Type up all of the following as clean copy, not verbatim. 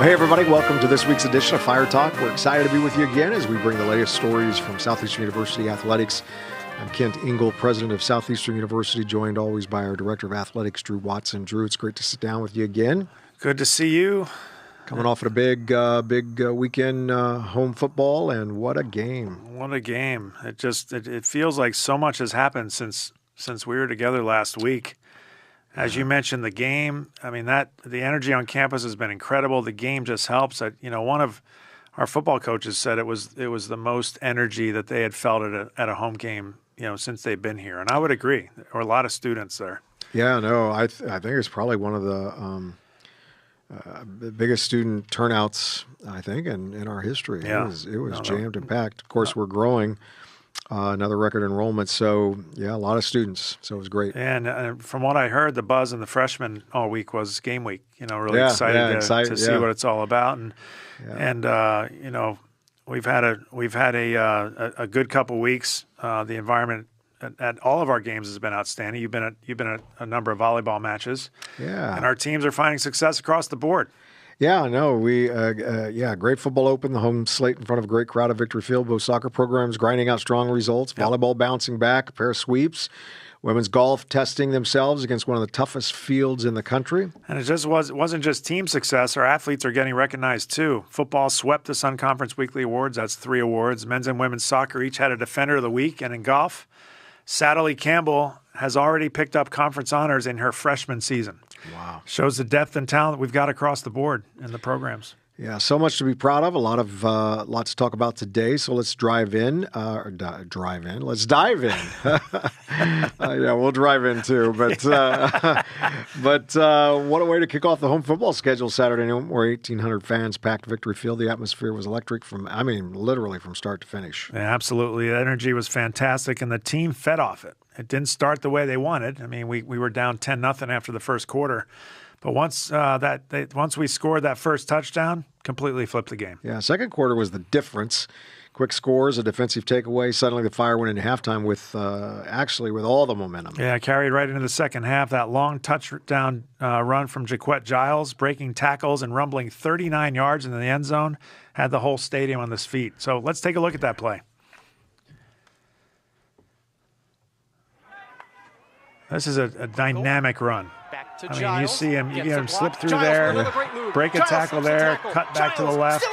Well, hey, everybody. Welcome to this week's edition of Fire Talk. We're excited to be with you again as we bring the latest stories from Southeastern University Athletics. I'm Kent Ingle, president of Southeastern University, joined always by our director of athletics, Drew Watson. Drew, it's great to sit down with you again. Good to see you. Coming off of a big weekend home football, and what a game. What a game. It feels like so much has happened since we were together last week. As you mentioned, the game, the energy on campus has been incredible. The game just helps. One of our football coaches said it was the most energy that they had felt at a home game, since they've been here. And I would agree. There were a lot of students there. Yeah, no, I think it's probably one of the biggest student turnouts, I think, in our history. Yeah. It was jammed and packed. Of course, we're growing. Another record enrollment. So, yeah, a lot of students. So it was great. And from what I heard, the buzz in the freshmen all week was game week. Really excited to see what it's all about. And we've had a good couple weeks. The environment at all of our games has been outstanding. You've been at a number of volleyball matches. Yeah. And our teams are finding success across the board. Yeah, no, great football open, the home slate in front of a great crowd at Victory Field. Both soccer programs grinding out strong results. Yep. Volleyball bouncing back, a pair of sweeps. Women's golf testing themselves against one of the toughest fields in the country. And it wasn't just team success. Our athletes are getting recognized too. Football swept the Sun Conference Weekly Awards. That's 3 awards. Men's and women's soccer each had a Defender of the Week. And in golf, Sadie Campbell has already picked up conference honors in her freshman season. Wow. Shows the depth and talent we've got across the board in the programs. Yeah, so much to be proud of. Lots to talk about today. So let's drive in. Let's dive in. Yeah, we'll drive in too. But what a way to kick off the home football schedule Saturday night, where 1,800 fans packed Victory Field. The atmosphere was electric literally from start to finish. Yeah, absolutely. The energy was fantastic, and the team fed off it. It didn't start the way they wanted. We were down 10-0 after the first quarter. But once we scored that first touchdown, completely flipped the game. Yeah, second quarter was the difference. Quick scores, a defensive takeaway. Suddenly the Fire went into halftime with all the momentum. Yeah, carried right into the second half. That long touchdown run from Giasa, breaking tackles and rumbling 39 yards into the end zone, had the whole stadium on his feet. So let's take a look at that play. This is a dynamic run. You see him, you get him slip through there, break a tackle there, cut back to the left.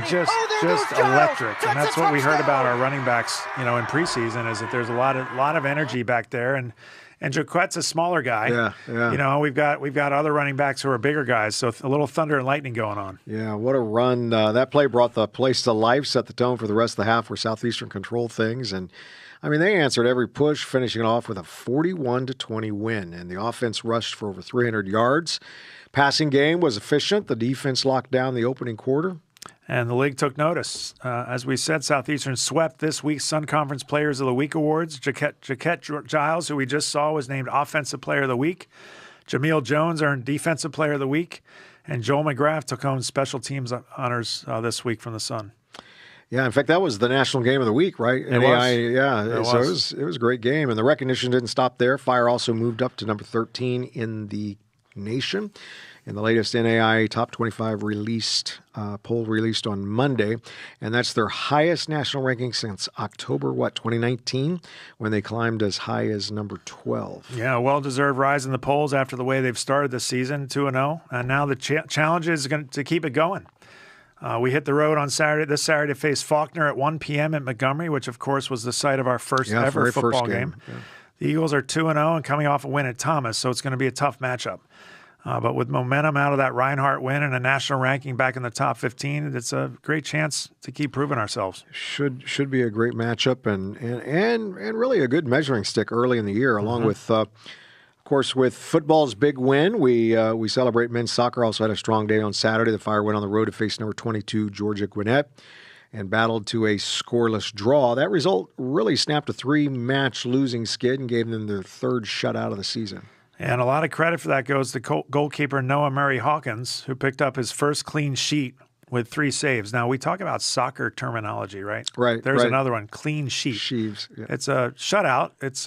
Just electric. And that's what we heard about our running backs, in preseason, is that there's a lot of energy back there. And Jaquette's a smaller guy. Yeah. We've got other running backs who are bigger guys, so a little thunder and lightning going on. Yeah, what a run. That play brought the place to life, set the tone for the rest of the half where Southeastern controlled things. And they answered every push, finishing it off with a 41-20 win. And the offense rushed for over 300 yards. Passing game was efficient. The defense locked down the opening quarter. And the league took notice. As we said, Southeastern swept this week's Sun Conference Players of the Week awards. Giasa, who we just saw, was named Offensive Player of the Week. Jameel Jones earned Defensive Player of the Week. And Joel McGrath took home Special Teams honors this week from the Sun. Yeah, in fact, that was the national game of the week, right? It was. It was a great game, and the recognition didn't stop there. Fire also moved up to number 13 in the nation. In the latest NAIA Top 25 poll released on Monday, and that's their highest national ranking since October, 2019, when they climbed as high as number 12. Yeah, a well-deserved rise in the polls after the way they've started the season, 2-0, and now the challenge is going to keep it going. We hit the road on this Saturday to face Faulkner at 1 p.m. at Montgomery, which, of course, was the site of our first ever football game. Yeah. The Eagles are 2-0 and coming off a win at Thomas, so it's going to be a tough matchup. But with momentum out of that Reinhardt win and a national ranking back in the top 15, it's a great chance to keep proving ourselves. Should be a great matchup and really a good measuring stick early in the year, along with of course, with football's big win, we celebrate men's soccer. Also had a strong day on Saturday. The Fire went on the road to face number 22 Georgia Gwinnett and battled to a scoreless draw. That result really snapped a 3-match losing skid and gave them their third shutout of the season. And a lot of credit for that goes to goalkeeper Noah Murray Hawkins, who picked up his first clean sheet with 3 saves. Now, we talk about soccer terminology, right? Right. There's another one, clean sheet. Sheaves. Yeah. It's a shutout. It's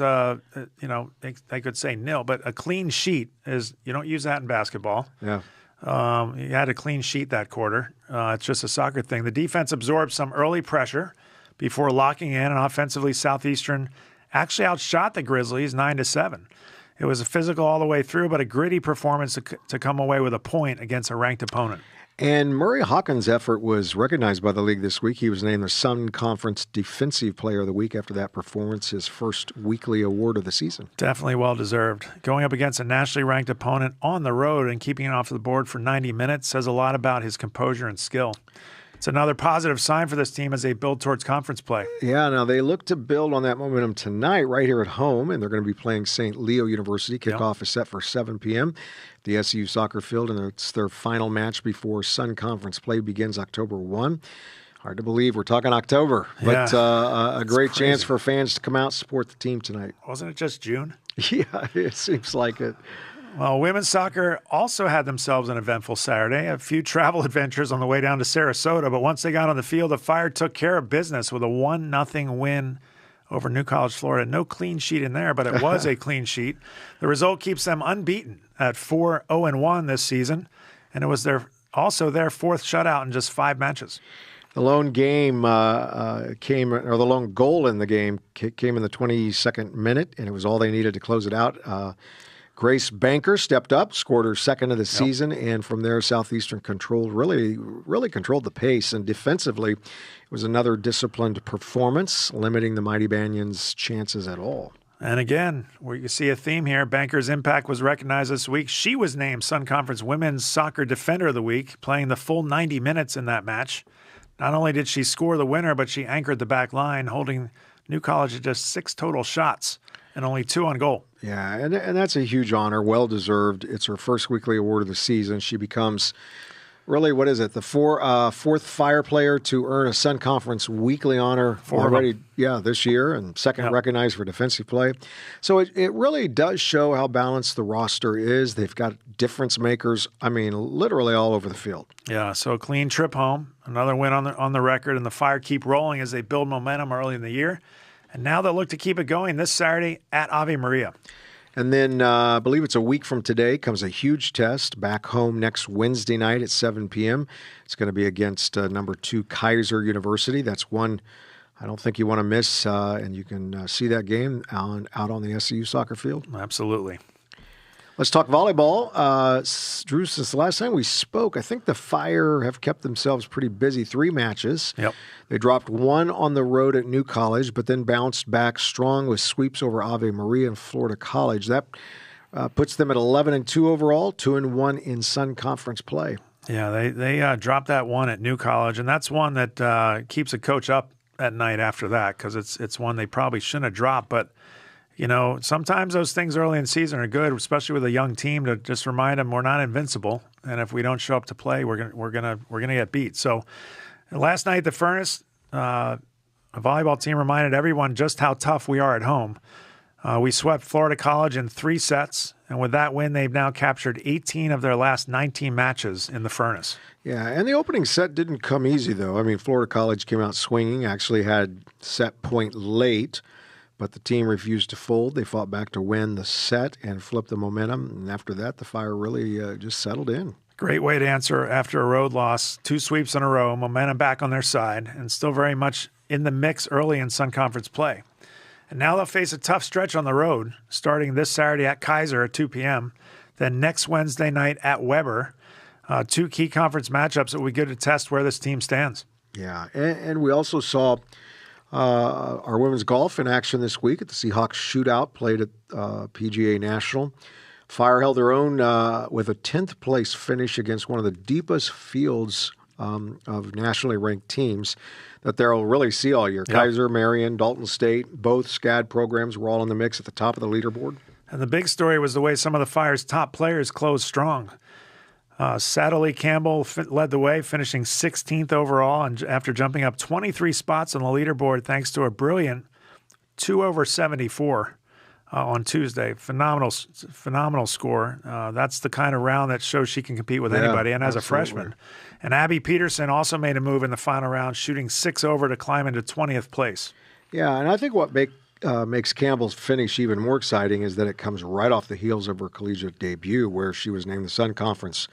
they could say nil, but a clean sheet is, you don't use that in basketball. Yeah. He had a clean sheet that quarter. It's just a soccer thing. The defense absorbed some early pressure before locking in, and offensively, Southeastern actually outshot the Grizzlies 9-7. It was a physical all the way through, but a gritty performance to come away with a point against a ranked opponent. And Murray Hawkins' effort was recognized by the league this week. He was named the Sun Conference Defensive Player of the Week after that performance, his first weekly award of the season. Definitely well-deserved. Going up against a nationally ranked opponent on the road and keeping it off the board for 90 minutes says a lot about his composure and skill. It's another positive sign for this team as they build towards conference play. Yeah, now they look to build on that momentum tonight right here at home, and they're going to be playing St. Leo University. Kickoff is set for 7 p.m. at the SEU soccer field, and it's their final match before Sun Conference play begins October 1. Hard to believe we're talking October, but a great chance for fans to come out and support the team tonight. Wasn't it just June? Yeah, it seems like it. Well, women's soccer also had themselves an eventful Saturday. A few travel adventures on the way down to Sarasota, but once they got on the field, the Fire took care of business with a 1-0 win over New College, Florida. No clean sheet in there, but it was a clean sheet. The result keeps them unbeaten at 4-0-1 this season, and it was also their fourth shutout in just 5 matches. The lone the lone goal in the game came in the 22nd minute, and it was all they needed to close it out. Grace Banker stepped up, scored her second of the season, and from there, Southeastern really controlled the pace. And defensively, it was another disciplined performance, limiting the Mighty Banyans' chances at all. And again, where you see a theme here, Banker's impact was recognized this week. She was named Sun Conference Women's Soccer Defender of the Week, playing the full 90 minutes in that match. Not only did she score the winner, but she anchored the back line, holding New College to just 6 total shots and only 2 on goal. Yeah, and that's a huge honor, well-deserved. It's her first weekly award of the season. She becomes, really, what is it, the fourth Fire player to earn a Sun Conference weekly honor already, this year, and second recognized for defensive play. So it really does show how balanced the roster is. They've got difference makers, literally all over the field. Yeah, so a clean trip home, another win on the record, and the Fire keep rolling as they build momentum early in the year. And now they'll look to keep it going this Saturday at Ave Maria. And then I believe it's a week from today comes a huge test back home next Wednesday night at 7 p.m. It's going to be against number 2 Kaiser University. That's one I don't think you want to miss, and you can see that game out on the SEU soccer field. Absolutely. Let's talk volleyball. Drew, since the last time we spoke, I think the Fire have kept themselves pretty busy. 3 matches. Yep. They dropped 1 on the road at New College, but then bounced back strong with sweeps over Ave Maria and Florida College. That puts them at 11-2 overall, 2-1 in Sun Conference play. Yeah, they dropped that one at New College, and that's one that keeps a coach up at night after that because it's one they probably shouldn't have dropped, but sometimes those things early in the season are good, especially with a young team, to just remind them we're not invincible, and if we don't show up to play, we're gonna get beat. So last night, the Furnace, a volleyball team, reminded everyone just how tough we are at home. We swept Florida College in 3 sets, and with that win, they've now captured 18 of their last 19 matches in the Furnace. Yeah, and the opening set didn't come easy, though. Florida College came out swinging, actually had set point late, but the team refused to fold. They fought back to win the set and flip the momentum. And after that, the Fire really just settled in. Great way to answer after a road loss. 2 sweeps in a row, momentum back on their side, and still very much in the mix early in Sun Conference play. And now they'll face a tough stretch on the road, starting this Saturday at Kaiser at 2 p.m., then next Wednesday night at Weber. 2 key conference matchups that will be good to test where this team stands. Yeah, and we also saw our women's golf in action this week at the Seahawks Shootout, played at PGA National. Fire held their own with a 10th place finish against one of the deepest fields of nationally ranked teams that they'll really see all year. Yep. Kaiser, Marion, Dalton State, both SCAD programs were all in the mix at the top of the leaderboard. And the big story was the way some of the Fire's top players closed strong. Sadly, Campbell led the way, finishing 16th overall, and after jumping up 23 spots on the leaderboard thanks to a brilliant 2 over 74 on Tuesday. Phenomenal score. That's the kind of round that shows she can compete with anybody, and as a freshman. And Abby Peterson also made a move in the final round, shooting 6 over to climb into 20th place. Yeah, and I think what makes Campbell's finish even more exciting is that it comes right off the heels of her collegiate debut, where she was named the Sun Conference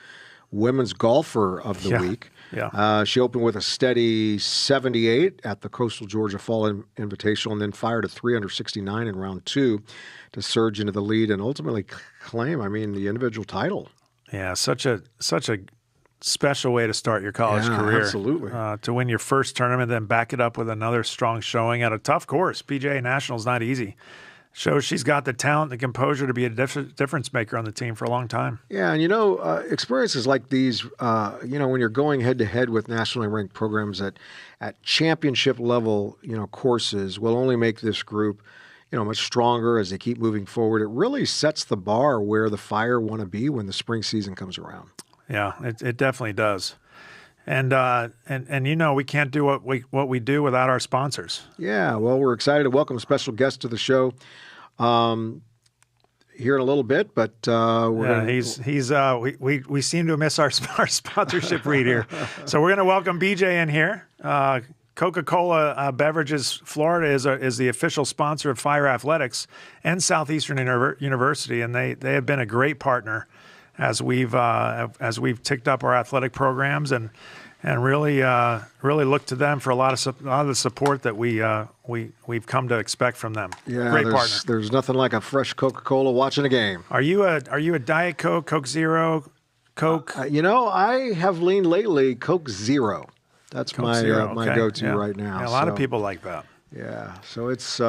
women's golfer of the week. Yeah. She opened with a steady 78 at the Coastal Georgia Fall Invitational and then fired a 369 in round 2 to surge into the lead and ultimately claim, the individual title. Yeah, such a special way to start your college career. Absolutely. To win your first tournament, then back it up with another strong showing at a tough course. PGA National's not easy. Shows she's got the talent, the composure to be a difference maker on the team for a long time. Yeah, and experiences like these, when you're going head to head with nationally ranked programs at championship level, courses will only make this group, much stronger as they keep moving forward. It really sets the bar where the Fire want to be when the spring season comes around. Yeah, it definitely does. And we can't do what we do without our sponsors. Yeah, well, we're excited to welcome a special guest to the show here in a little bit, but we seem to miss our sponsorship read here, so we're going to welcome BJ in here. Coca-Cola Beverages Florida is the official sponsor of Fire Athletics and Southeastern University, and they have been a great partner as we've ticked up our athletic programs and really look to them for a lot of the support that we've come to expect from them. Yeah, great partner. There's nothing like a fresh Coca-Cola watching a game. Are you a Diet Coke, Coke Zero, Coke? I have leaned lately Coke Zero. That's Coke my Zero. my go-to right now. Yeah, a lot of people like that. Yeah, so it's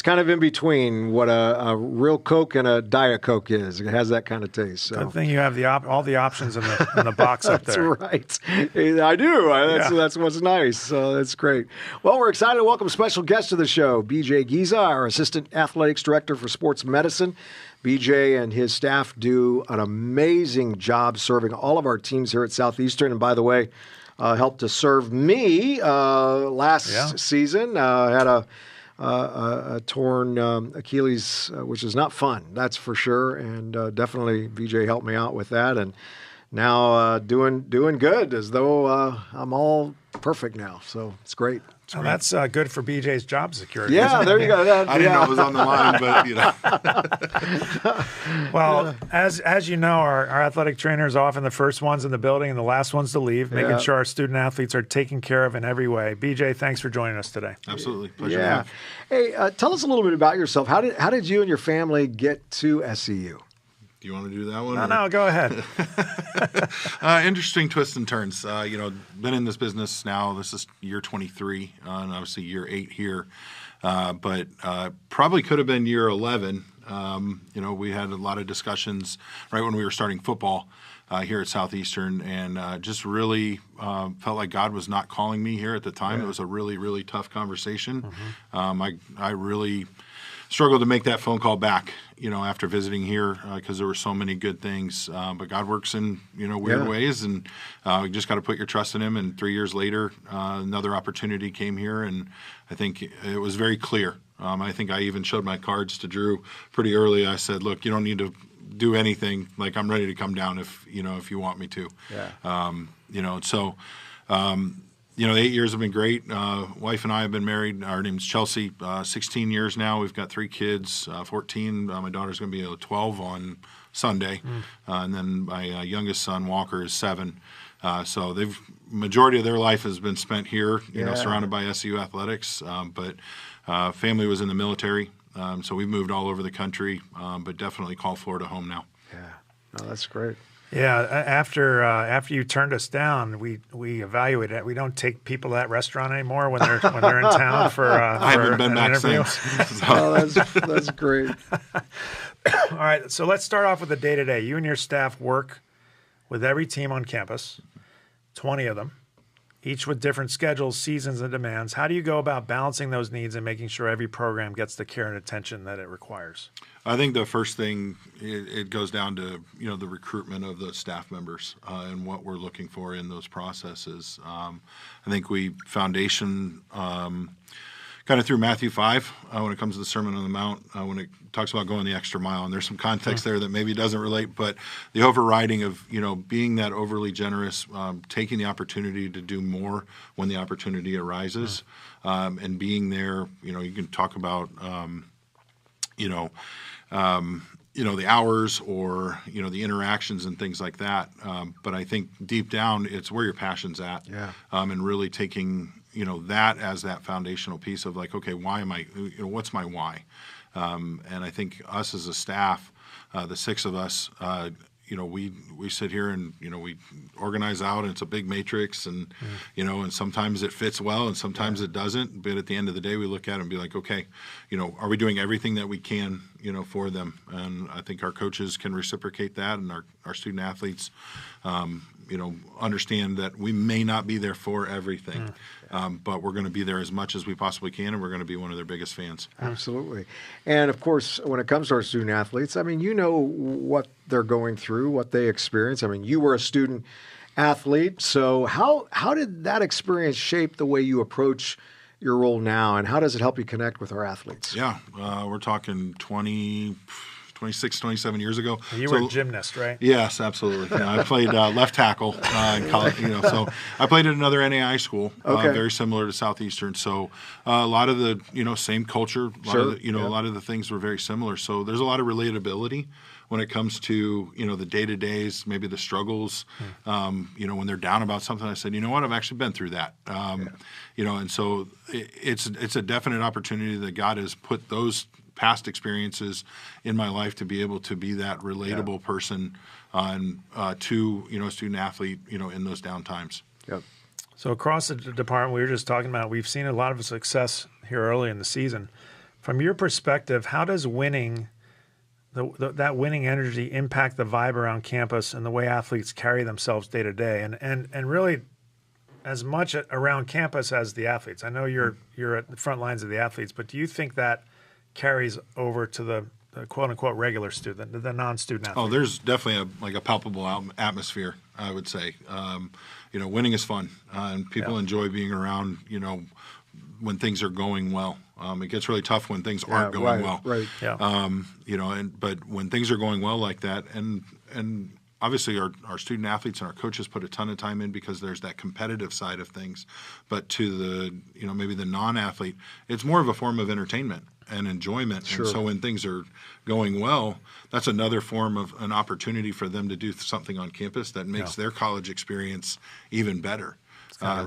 kind of in between what a real Coke and a Diet Coke is. It has that kind of taste. So. Good thing you have all the options in the box up there. That's right. I do. That's what's nice. So that's great. Well, we're excited to welcome a special guest to the show, B.J. Geasa, our Assistant Athletics Director for Sports Medicine. B.J. and his staff do an amazing job serving all of our teams here at Southeastern. And by the way, helped to serve me last season. Had a torn Achilles, which is not fun, that's for sure. And definitely VJ helped me out with that. And now doing good, as though I'm all perfect now. So it's great. Well, that's good for BJ's job security. Yeah, there you go. I didn't know it was on the line, but Well, as you know, our athletic trainer is often the first ones in the building and the last ones to leave, making sure our student athletes are taken care of in every way. BJ, thanks for joining us today. Absolutely. Pleasure to Yeah. have. Hey, tell us a little bit about yourself. How did you and your family get to SEU? Do you want to do that one? No, go ahead. Interesting twists and turns. Been in this business now. This is year 23, and obviously year 8 here. But probably could have been year 11. We had a lot of discussions right when we were starting football here at Southeastern, and just really felt like God was not calling me here at the time. It was a really, really tough conversation. I really struggled to make that phone call back, after visiting here because there were so many good things. But God works in, weird ways, and you just got to put your trust in Him. And 3 years later, another opportunity came here, and I think it was very clear. I think I even showed my cards to Drew pretty early. I said, look, you don't need to do anything. Like, I'm ready to come down if you want me to. So 8 years have been great. Wife and I have been married. Our name's Chelsea. 16 years now. We've got 3 kids, 14. My daughter's going to be 12 on Sunday. And then my youngest son, Walker, is 7. So majority of their life has been spent here, surrounded by SEU Athletics. But family was in the military. So we've moved all over the country, but definitely call Florida home now. Yeah, no, that's great. Yeah, after you turned us down, we evaluated it. We don't take people to that restaurant anymore when they're in town for I haven't been back interview. since. Oh, that's great. All right, so let's start off with the day-to-day. You and your staff work with every team on campus, 20 of them, each with different schedules, seasons, and demands. How do you go about balancing those needs and making sure every program gets the care and attention that it requires? I think the first thing, it goes down to, the recruitment of the staff members and what we're looking for in those processes. I think foundation kind of through Matthew 5 when it comes to the Sermon on the Mount, when it talks about going the extra mile. And there's some context there that maybe doesn't relate, but the overriding of, being that overly generous, taking the opportunity to do more when the opportunity arises, and being there, you can talk about you know, the hours or, the interactions and things like that. But I think deep down, it's where your passion's at. Yeah. And really taking, that as that foundational piece of like, okay, why am I, what's my why? And I think us as a staff, the six of us, we sit here and, we organize out, and it's a big matrix, and, and sometimes it fits well and sometimes it doesn't. But at the end of the day, we look at it and be like, okay, are we doing everything that we can, for them? And I think our coaches can reciprocate that, and our student athletes, understand that we may not be there for everything, but we're going to be there as much as we possibly can, and we're going to be one of their biggest fans. Absolutely. And of course, when it comes to our student athletes, I mean, what they're going through, what they experience. I mean, you were a student athlete, so how did that experience shape the way you approach your role now, and how does it help you connect with our athletes? Yeah, we're talking 26, 27 years ago. You were a gymnast, right? Yes, absolutely. I played left tackle in college. So I played at another NAI school, very similar to Southeastern. So a lot of the same culture, a lot of the things were very similar. So there's a lot of relatability when it comes to the day-to-days, maybe the struggles. When they're down about something, I said, you know what, I've actually been through that. And so it's a definite opportunity that God has put those past experiences in my life to be able to be that relatable person to a student athlete in those down times. Yep. So across the department, we were just talking about, we've seen a lot of success here early in the season. From your perspective, how does winning, that winning energy, impact the vibe around campus and the way athletes carry themselves day to day, and really as much around campus as the athletes? I know you're at the front lines of the athletes, but do you think that carries over to the quote-unquote regular student, the non-student athlete? Oh, there's definitely a palpable atmosphere, I would say. Winning is fun, and people enjoy being around, when things are going well. It gets really tough when things aren't going well. Right. Yeah. But when things are going well like that, and obviously our student athletes and our coaches put a ton of time in because there's that competitive side of things. But to the, maybe the non-athlete, it's more of a form of entertainment and enjoyment. Sure. And so when things are going well, that's another form of an opportunity for them to do something on campus that makes their college experience even better.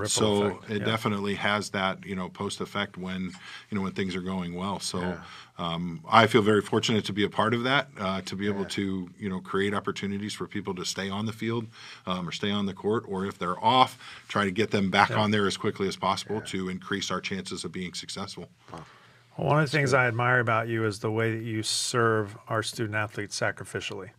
So it definitely has that, post effect when, when things are going well. So I feel very fortunate to be a part of that, to be able to, create opportunities for people to stay on the field or stay on the court, or if they're off, try to get them back on there as quickly as possible to increase our chances of being successsul. Well, one of the things I admire about you is the way that you serve our student athletes sacrificially.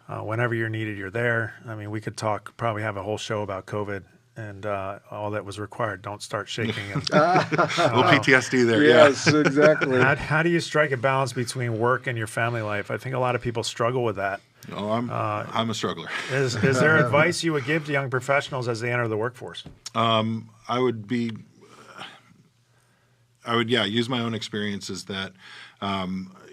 Whenever you're needed, you're there. I mean, we could probably have a whole show about COVID and all that was required. Don't start shaking. And, a little PTSD there. Yes, exactly. How do you strike a balance between work and your family life? I think a lot of people struggle with that. Oh, I'm a struggler. Is there advice you would give to young professionals as they enter the workforce? I would use my own experiences that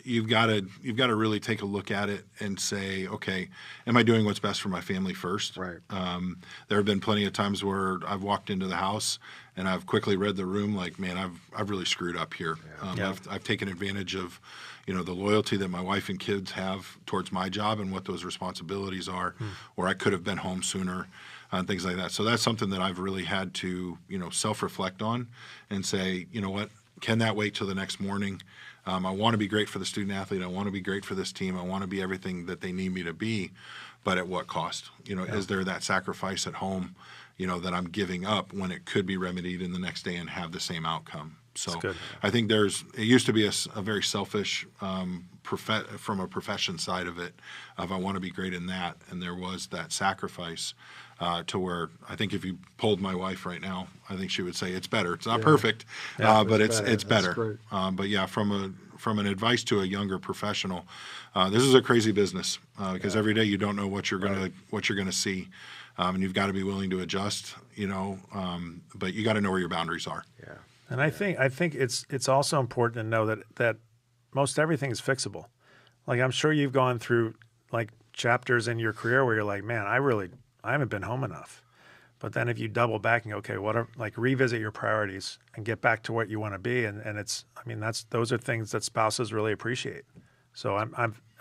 you've got to really take a look at it and say, okay, am I doing what's best for my family first? Right. There have been plenty of times where I've walked into the house and I've quickly read the room like, man, I've really screwed up here. I've taken advantage of, the loyalty that my wife and kids have towards my job and what those responsibilities are, or I could have been home sooner. And things like that. So that's something that I've really had to, self-reflect on and say, you know what, can that wait till the next morning? I want to be great for the student athlete. I want to be great for this team. I want to be everything that they need me to be, but at what cost? Is there that sacrifice at home, that I'm giving up when it could be remedied in the next day and have the same outcome? So I think it used to be a very selfish, from a profession side of it, of I want to be great in that, and there was that sacrifice to where I think if you polled my wife right now, I think she would say it's better. It's not perfect, but it's better. But yeah, from an advice to a younger professional, this is a crazy business because every day you don't know what you're gonna see, and you've got to be willing to adjust. But you got to know where your boundaries are. Yeah. And I think it's also important to know that most everything is fixable. Like I'm sure you've gone through like chapters in your career where you're like, man, I haven't been home enough. But then if you double back and go, okay, revisit your priorities and get back to what you want to be. And those are things that spouses really appreciate. So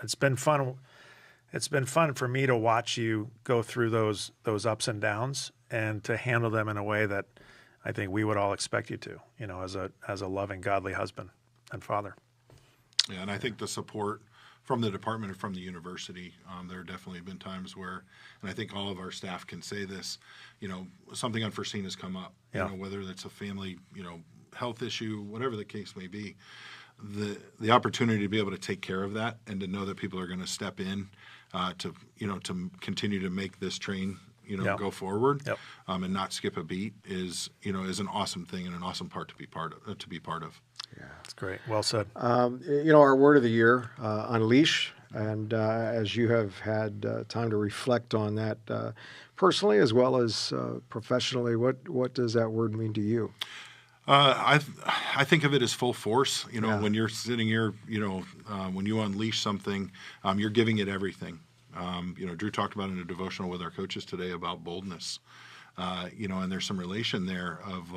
it's been fun. It's been fun for me to watch you go through those ups and downs and to handle them in a way that I think we would all expect you to, as a loving, godly husband and father. Yeah, and I think the support from the department and from the university, there have definitely been times where, and I think all of our staff can say this, something unforeseen has come up, whether that's a family, health issue, whatever the case may be. The opportunity to be able to take care of that and to know that people are going to step in to continue to make this train go forward and not skip a beat is an awesome thing and an awesome part to be part of. Yeah, that's great. Well said. Our word of the year, unleash, and as you have had time to reflect on that personally as well as professionally, what does that word mean to you? I think of it as full force. When you're sitting here, when you unleash something, you're giving it everything. Drew talked about in a devotional with our coaches today about boldness. And there's some relation there of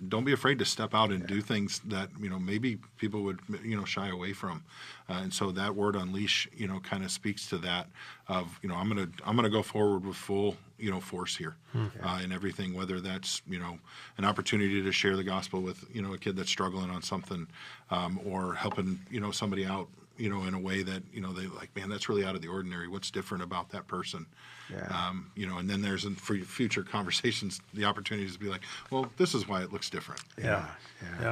don't be afraid to step out and do things that, maybe people would, shy away from. And so that word unleash, kind of speaks to that of, I'm going to go forward with full, force here in everything, whether that's, an opportunity to share the gospel with, a kid that's struggling on something or helping, somebody out, in a way that, they like, man, that's really out of the ordinary. What's different about that person? Yeah. And then there's for future conversations, the opportunity to be like, well, this is why it looks different. Yeah,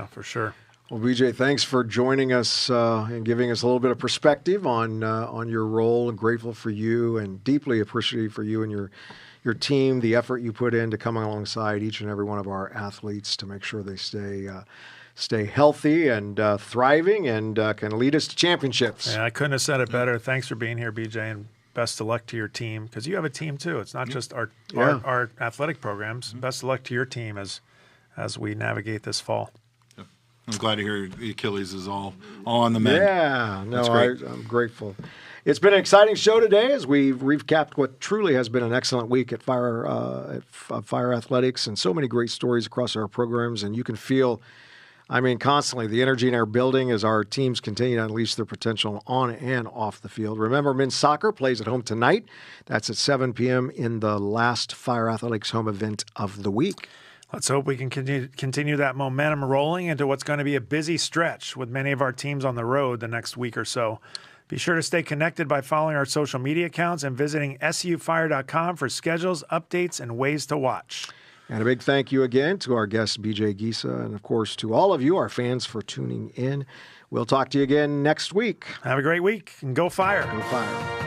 for sure. Well, B.J., thanks for joining us and giving us a little bit of perspective on your role. I'm grateful for you and deeply appreciative for you and your team, the effort you put into coming alongside each and every one of our athletes to make sure they stay healthy and thriving and can lead us to championships. Yeah, I couldn't have said it better. Thanks for being here, BJ, and best of luck to your team, because you have a team too. It's not just our athletic programs. Best of luck to your team as we navigate this fall. I'm glad to hear Achilles is all on the mend. Yeah, no, I'm grateful. It's been an exciting show today as we've recapped what truly has been an excellent week at Fire Athletics, and so many great stories across our programs. And you can feel, constantly the energy in our building as our teams continue to unleash their potential on and off the field. Remember, men's soccer plays at home tonight. That's at 7 p.m. in the last Fire Athletics home event of the week. Let's hope we can continue that momentum rolling into what's going to be a busy stretch with many of our teams on the road the next week or so. Be sure to stay connected by following our social media accounts and visiting SEUfire.com for schedules, updates, and ways to watch. And a big thank you again to our guest, B.J. Geasa, and of course to all of you, our fans, for tuning in. We'll talk to you again next week. Have a great week and go Fire. Go Fire.